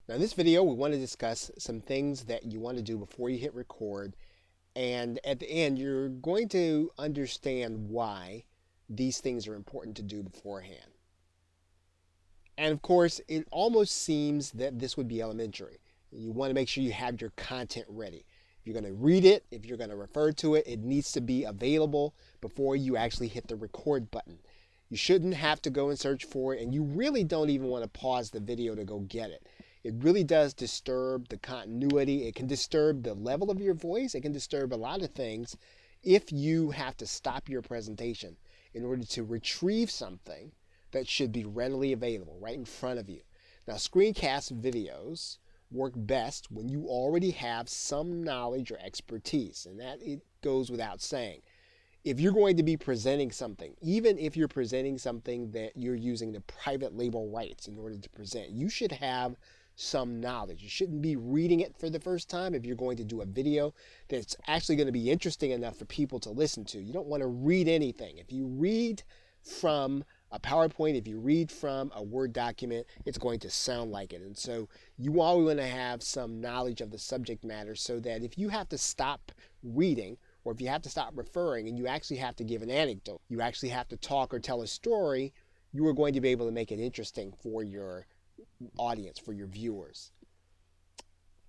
Now, in this video, we want to discuss some things that you want to do before you hit record. And at the end, you're going to understand why these things are important to do beforehand. And of course, it almost seems that this would be elementary. You want to make sure you have your content ready. If you're going to read it, if you're going to refer to it, it needs to be available before you actually hit the record button. You shouldn't have to go and search for it, and you really don't even want to pause the video to go get it. It really does disturb the continuity. It can disturb the level of your voice. It can disturb a lot of things if you have to stop your presentation in order to retrieve something that should be readily available right in front of you. Now, screencast videos work best when you already have some knowledge or expertise, and that it goes without saying. If you're going to be presenting something, even if you're presenting something that you're using the private label rights in order to present, you should have some knowledge. You shouldn't be reading it for the first time if you're going to do a video that's actually going to be interesting enough for people to listen to. You don't want to read anything. If you read from a PowerPoint, if you read from a Word document, it's going to sound like it. And so you always want to have some knowledge of the subject matter so that if you have to stop reading or if you have to stop referring and you actually have to give an anecdote, you actually have to talk or tell a story, you are going to be able to make it interesting for your audience, for your viewers.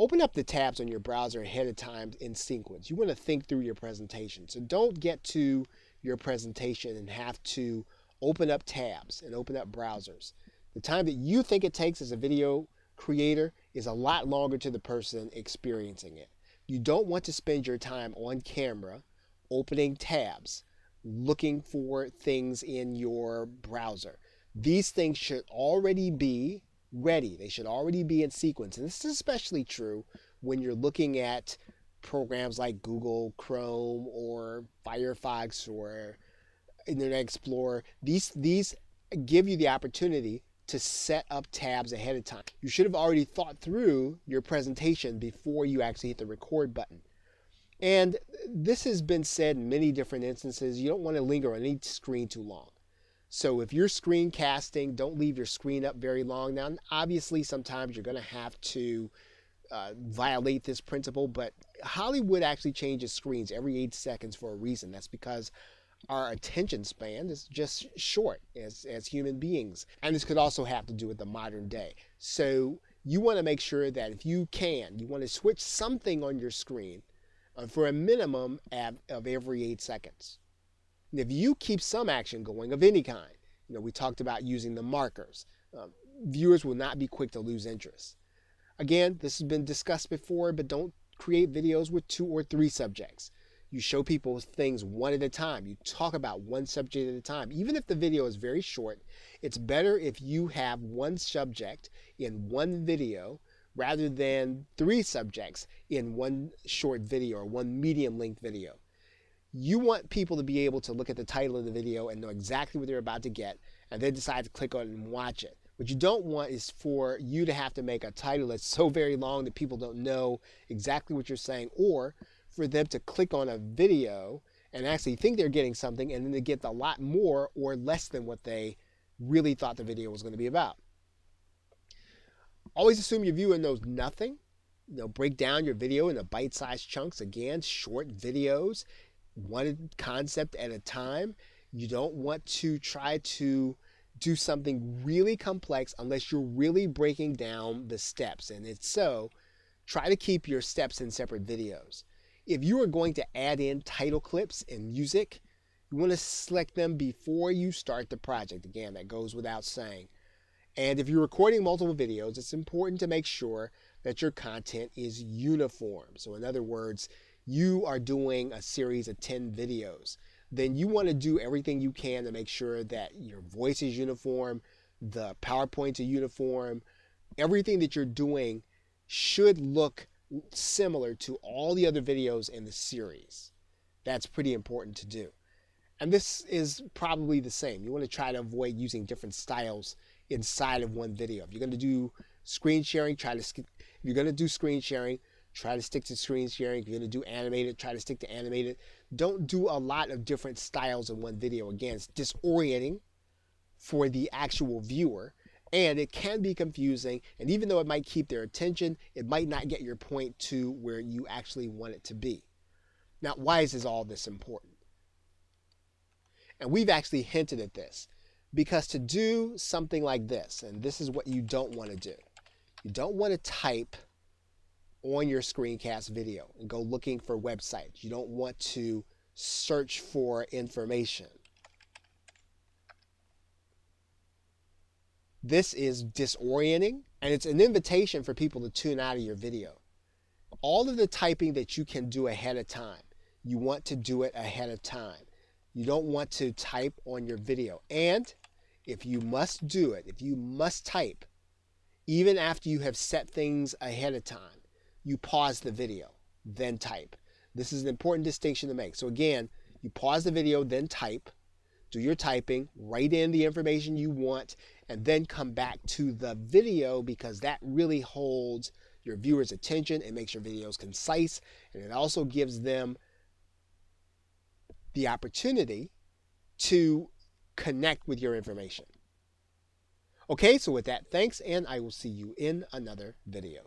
Open up the tabs on your browser ahead of time in sequence. You want to think through your presentation. So don't get to your presentation and have to open up tabs and open up browsers. The time that you think it takes as a video creator is a lot longer to the person experiencing it. You don't want to spend your time on camera opening tabs, looking for things in your browser. These things should already be ready. They should already be in sequence. And this is especially true when you're looking at programs like Google Chrome or Firefox or Internet Explorer. These give you the opportunity to set up tabs ahead of time. You should have already thought through your presentation before you actually hit the record button. And this has been said in many different instances. You don't want to linger on any screen too long. So if you're screencasting, don't leave your screen up very long. Now, obviously, sometimes you're going to have to violate this principle, but Hollywood actually changes screens every 8 seconds for a reason. That's because our attention span is just short as human beings. And this could also have to do with the modern day. So you want to make sure that if you can, you want to switch something on your screen for a minimum of every 8 seconds. And if you keep some action going of any kind, we talked about using the markers, viewers will not be quick to lose interest. Again, this has been discussed before, but don't create videos with 2 or 3 subjects. You show people things one at a time. You talk about one subject at a time. Even if the video is very short, it's better if you have one subject in one video rather than 3 subjects in one short video or one medium-length video. You want people to be able to look at the title of the video and know exactly what they're about to get and then decide to click on it and watch it. What you don't want is for you to have to make a title that's so very long that people don't know exactly what you're saying, or for them to click on a video and actually think they're getting something and then they get a lot more or less than what they really thought the video was going to be about. Always assume your viewer knows nothing. Break down your video into bite-sized chunks. Again, short videos, one concept at a time. You don't want to try to do something really complex unless you're really breaking down the steps. And if so, try to keep your steps in separate videos. If you are going to add in title clips and music, you want to select them before you start the project. Again, that goes without saying. And if you're recording multiple videos, it's important to make sure that your content is uniform. So in other words, you are doing a series of 10 videos. Then you want to do everything you can to make sure that your voice is uniform, the PowerPoints are uniform. Everything that you're doing should look similar to all the other videos in the series. That's pretty important to do. And this is probably the same. You want to try to avoid using different styles inside of one video. If you're going to do screen sharing, try to stick to screen sharing. If you're going to do animated, try to stick to animated. Don't do a lot of different styles in one video. Again, it's disorienting for the actual viewer. And it can be confusing, and even though it might keep their attention, it might not get your point to where you actually want it to be. Now, why is all this important? And we've actually hinted at this, because to do something like this, and this is what you don't want to do, you don't want to type on your screencast video and go looking for websites. You don't want to search for information. This is disorienting, and it's an invitation for people to tune out of your video. All of the typing that you can do ahead of time, you want to do it ahead of time. You don't want to type on your video. And if you must do it, if you must type, even after you have set things ahead of time, you pause the video, then type. This is an important distinction to make. So again, you pause the video, then type. Do your typing, write in the information you want, and then come back to the video, because that really holds your viewers' attention. It makes your videos concise, and it also gives them the opportunity to connect with your information. Okay, so with that, thanks, and I will see you in another video.